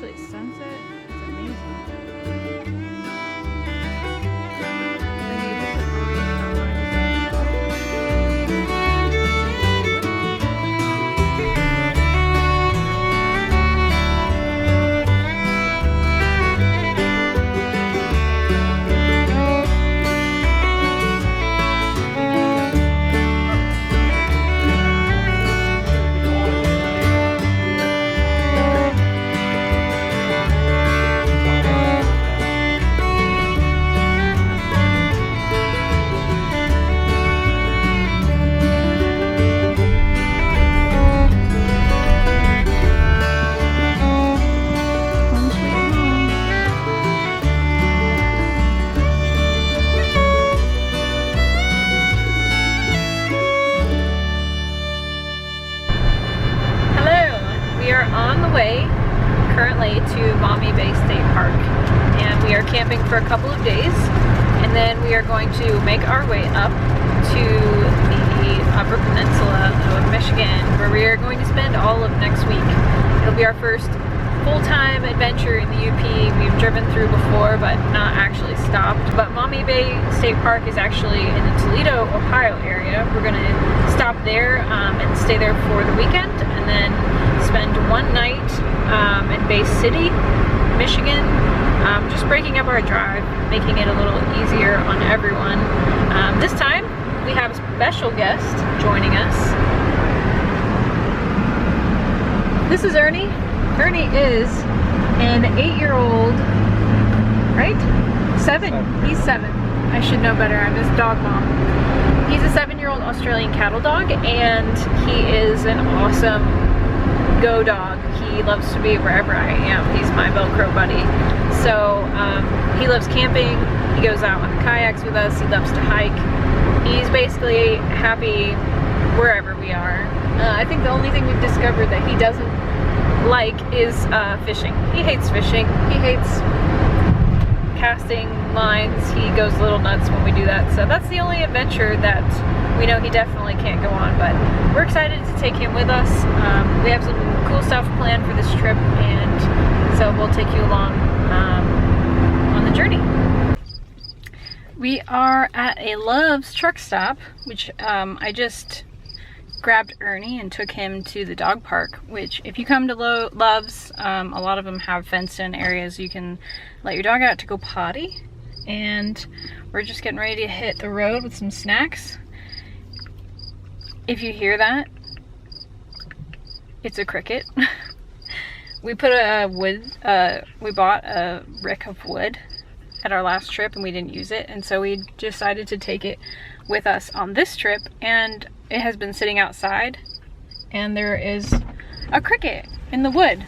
actually sunset. It's amazing. Currently to Maumee Bay State Park, and we are camping for a couple of days, and then we are going to make our way up to the Upper Peninsula of Michigan, where we are going to spend all of next week. It'll be our first full-time adventure in the UP. We've driven through before, but not actually stopped. But Maumee Bay State Park is actually in the Toledo, Ohio area. We're going to stop there and stay there for the weekend, and then spend one night in Bay City, Michigan, just breaking up our drive, making it a little easier on everyone. This time, we have a special guest joining us. This is Ernie. Ernie is an 8-year-old, right? 7. He's 7. I should know better. I'm his dog mom. He's a 7-year-old Australian cattle dog, and he is an awesome go dog. He loves to be wherever I am. He's my Velcro buddy. So he loves camping. He goes out on kayaks with us. He loves to hike. He's basically happy wherever we are. I think the only thing we've discovered that he doesn't like is fishing. He hates fishing. He hates casting lines. He goes a little nuts when we do that. So that's the only adventure that we know he definitely can't go on, but we're excited to take him with us. We have some cool stuff planned for this trip, and so we'll take you along on the journey. We are at a Love's truck stop, which I just grabbed Ernie and took him to the dog park, which if you come to Love's, a lot of them have fenced in areas you can let your dog out to go potty. And we're just getting ready to hit the road with some snacks. If you hear that, it's a cricket. We put we bought a rick of wood at our last trip and we didn't use it, and so we decided to take it with us on this trip, and it has been sitting outside and there is a cricket in the wood.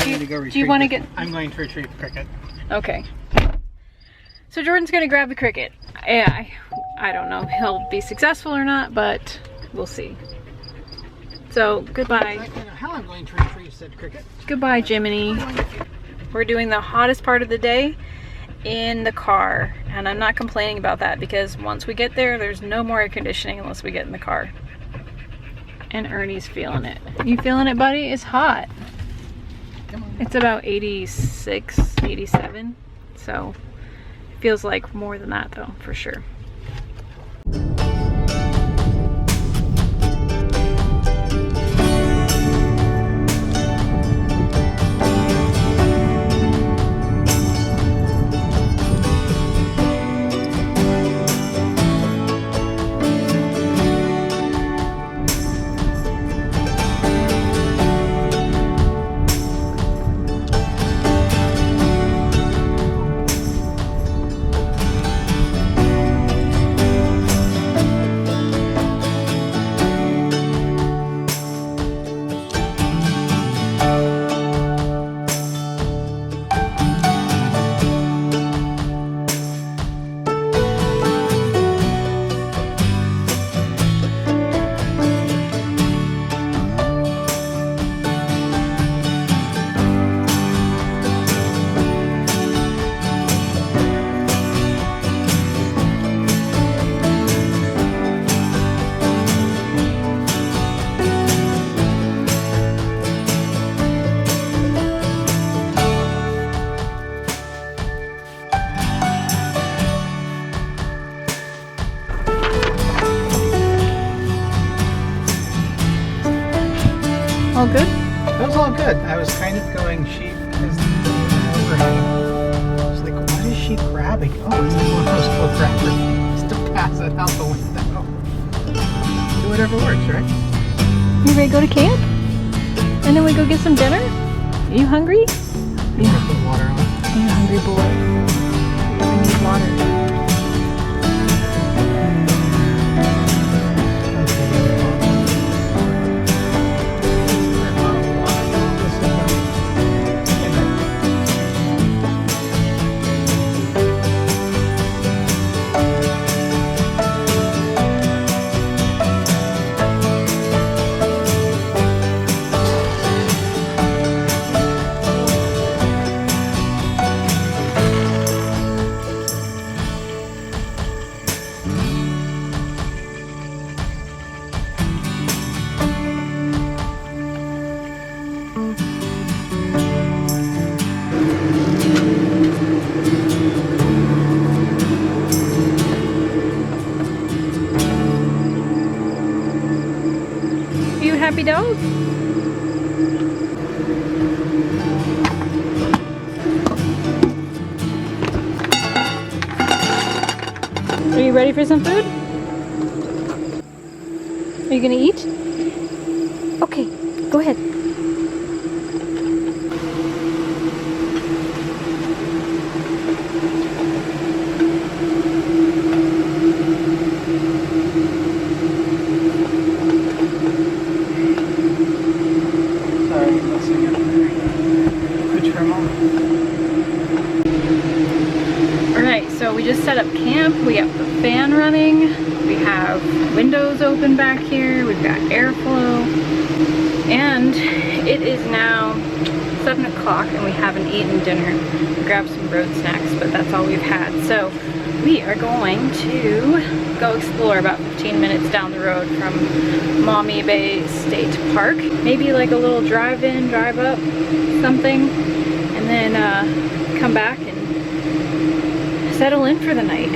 Do you want to get... I'm going to retrieve the cricket. Okay. So Jordan's going to grab the cricket. Yeah, I don't know if he'll be successful or not, but we'll see. So, goodbye. I don't know how I'm going to retrieve said cricket. Goodbye, Jiminy. We're doing the hottest part of the day in the car, and I'm not complaining about that because once we get there, there's no more air conditioning unless we get in the car. And Ernie's feeling it. You feeling it, buddy? It's hot. It's about 86, 87, so it feels like more than that though, for sure. did. I was kind of going sheep because the overhang. I was like, what is she grabbing? Oh, it's one of those little grabber things to pass it out the window. Do whatever works, right? You ready to go to camp? And then we go get some dinner? Are you hungry? I'm gonna put water on. You're a hungry boy. We need water. Happy dog? Are you ready for some food? Are you gonna eat? Okay, go ahead. We just set up camp. We have the fan running. We have windows open back here. We've got airflow. And it is now 7 o'clock and we haven't eaten dinner. We grabbed some road snacks, but that's all we've had. So we are going to go explore about 15 minutes down the road from Maumee Bay State Park. Maybe like a little drive-in, drive-up, something. And then come back and settle in for the night.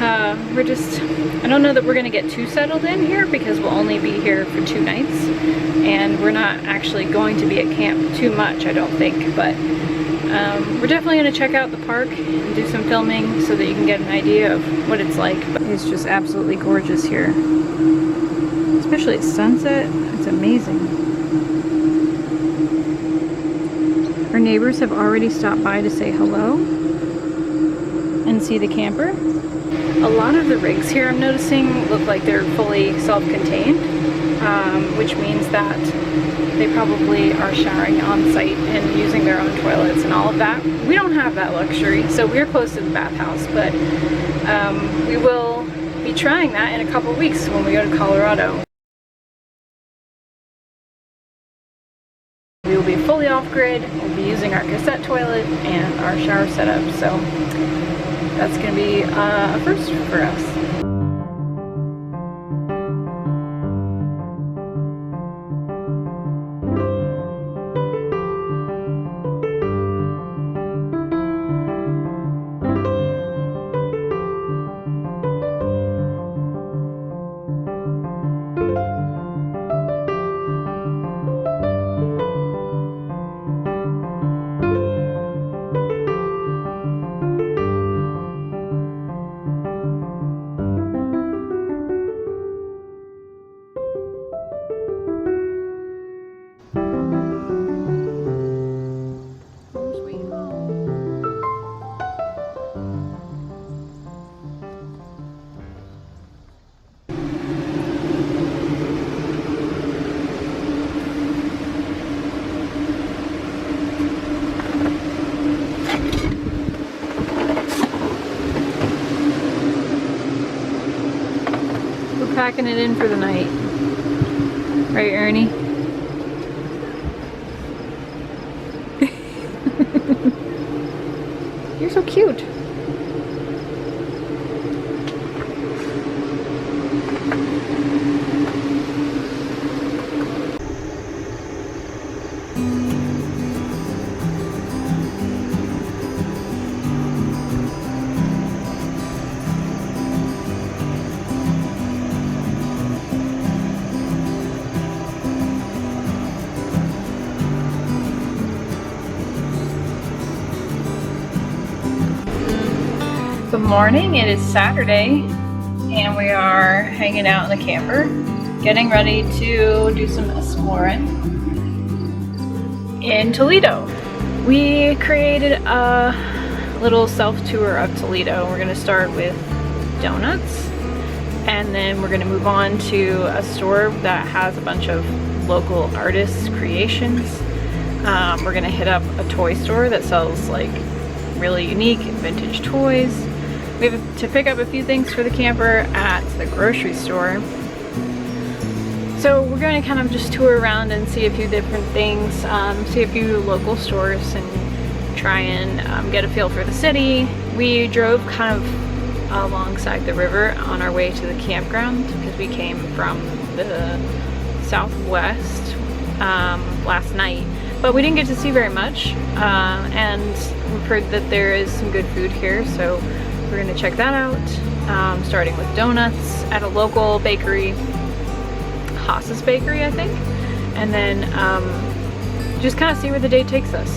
I don't know that we're gonna get too settled in here because we'll only be here for 2 nights and we're not actually going to be at camp too much, I don't think, but we're definitely gonna check out the park and do some filming so that you can get an idea of what it's like. But it's just absolutely gorgeous here, especially at sunset. It's amazing. Our neighbors have already stopped by to say hello and see the camper. A lot of the rigs here I'm noticing look like they're fully self-contained, which means that they probably are showering on site and using their own toilets and all of that. We don't have that luxury, so we're close to the bathhouse, but we will be trying that in a couple weeks when we go to Colorado. We will be fully off-grid, we'll be using our cassette toilet and our shower setup, so that's going to be a first for us. Packing it in for the night. Right, Ernie? You're so cute. Good morning, it is Saturday and we are hanging out in the camper, getting ready to do some exploring in Toledo. We created a little self-tour of Toledo. We're gonna start with donuts and then we're gonna move on to a store that has a bunch of local artists' creations. We're gonna hit up a toy store that sells like really unique vintage toys. We have to pick up a few things for the camper at the grocery store. So we're going to kind of just tour around and see a few different things, see a few local stores and try and get a feel for the city. We drove kind of alongside the river on our way to the campground because we came from the southwest last night. But we didn't get to see very much, and we've heard that there is some good food here, so we're gonna check that out, starting with donuts at a local bakery, Haas's Bakery, I think, and then just kind of see where the day takes us.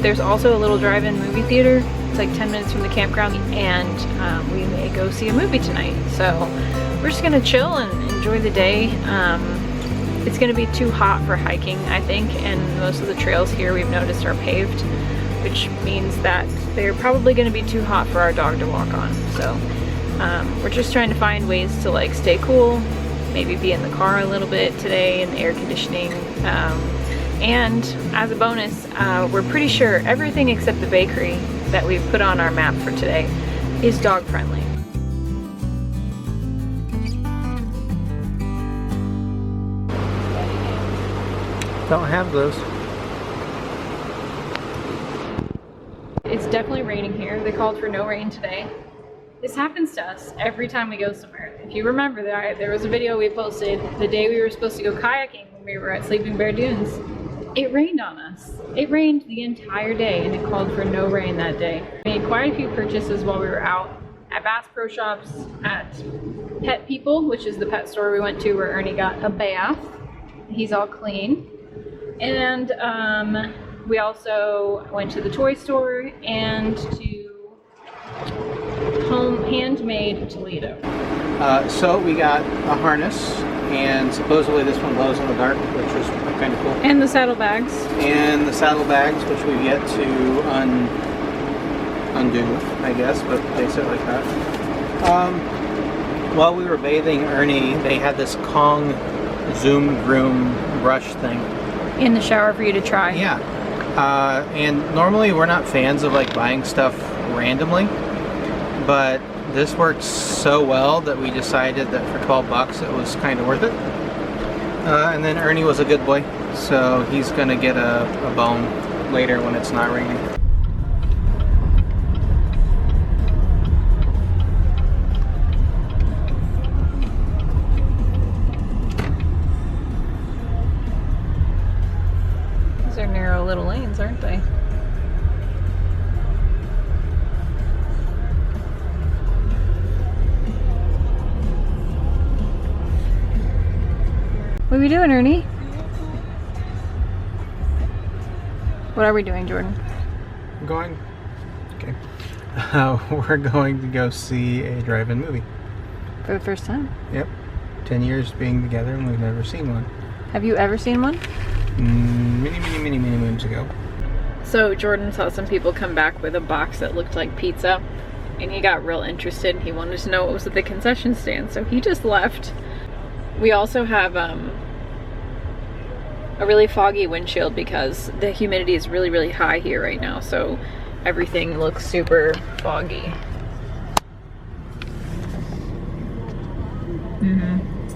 There's also a little drive-in movie theater. It's like 10 minutes from the campground, and we may go see a movie tonight. So we're just gonna chill and enjoy the day. It's gonna be too hot for hiking, I think, and most of the trails here we've noticed are paved, which means that they're probably gonna be too hot for our dog to walk on. So we're just trying to find ways to like stay cool, maybe be in the car a little bit today in the air conditioning. And as a bonus, we're pretty sure everything except the bakery that we've put on our map for today is dog friendly. Don't have those. It's definitely raining here. They called for no rain today. This happens to us every time we go somewhere. If you remember, there was a video we posted the day we were supposed to go kayaking when we were at Sleeping Bear Dunes. It rained on us. It rained the entire day and it called for no rain that day. We made quite a few purchases while we were out at Bass Pro Shops, at Pet People, which is the pet store we went to where Ernie got a bath. He's all clean. And we also went to the toy store and to Handmade Toledo. So we got a harness, and supposedly this one glows in the dark, which was kind of cool. And the saddlebags. And the saddlebags, which we've yet to undo, I guess, but they said like that. While we were bathing Ernie, they had this Kong Zoom Groom brush thing In the shower for you to try. Yeah. And normally we're not fans of like buying stuff randomly, but this worked so well that we decided that for 12 bucks it was kind of worth it. And then Ernie was a good boy, so he's gonna get a bone later when it's not raining. These are narrow little lanes, aren't they? What are we doing, Ernie? What are we doing, Jordan? We're going to go see a drive-in movie. For the first time? Yep. 10 years being together and we've never seen one. Have you ever seen one? Many moons ago. So Jordan saw some people come back with a box that looked like pizza and he got real interested. He wanted to know what was at the concession stand, so he just left. We also have a really foggy windshield because the humidity is really, really high here right now, so everything looks super foggy.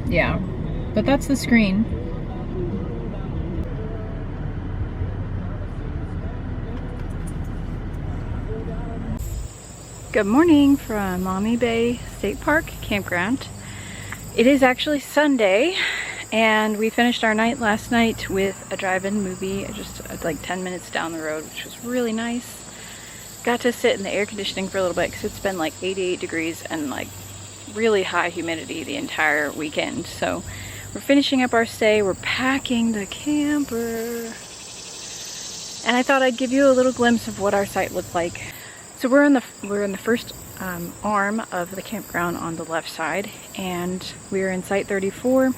Yeah, but that's the screen. Good morning from Maumee Bay State Park Campground. It is actually Sunday, and we finished our night last night with a drive-in movie just like 10 minutes down the road, which was really nice. Got to sit in the air conditioning for a little bit because it's been like 88 degrees and like really high humidity the entire weekend. So we're finishing up our stay, we're packing the camper, and I thought I'd give you a little glimpse of what our site looked like So we're in the first arm of the campground on the left side, and we're in site 34.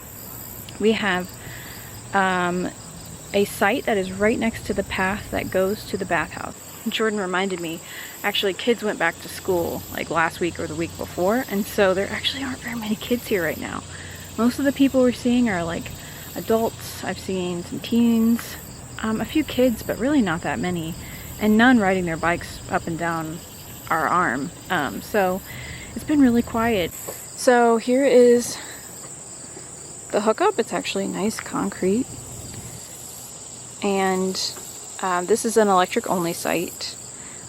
We have a site that is right next to the path that goes to the bathhouse. Jordan reminded me, actually kids went back to school like last week or the week before, and so there actually aren't very many kids here right now. Most of the people we're seeing are like adults. I've seen some teens, a few kids, but really not that many, and none riding their bikes up and down our arm. So it's been really quiet. So here is the hookup. It's actually nice concrete, and this is an electric only site.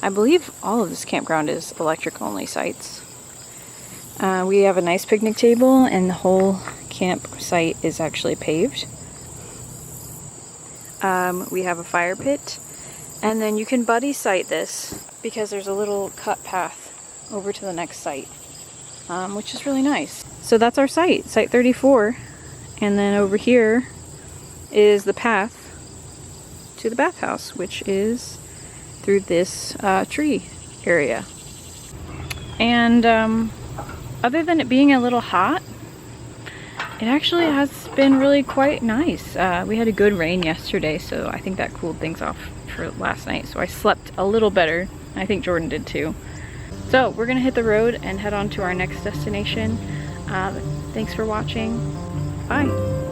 I believe all of this campground is electric only sites. We have a nice picnic table, and the whole campsite is actually paved. We have a fire pit, and then you can buddy site this because there's a little cut path over to the next site, which is really nice. So that's our site, site 34, and then over here is the path to the bathhouse, which is through this tree area. And other than it being a little hot, it actually has been really quite nice. We had a good rain yesterday, so I think that cooled things off for last night. So I slept a little better. I think Jordan did too. So we're gonna hit the road and head on to our next destination. Thanks for watching. Bye.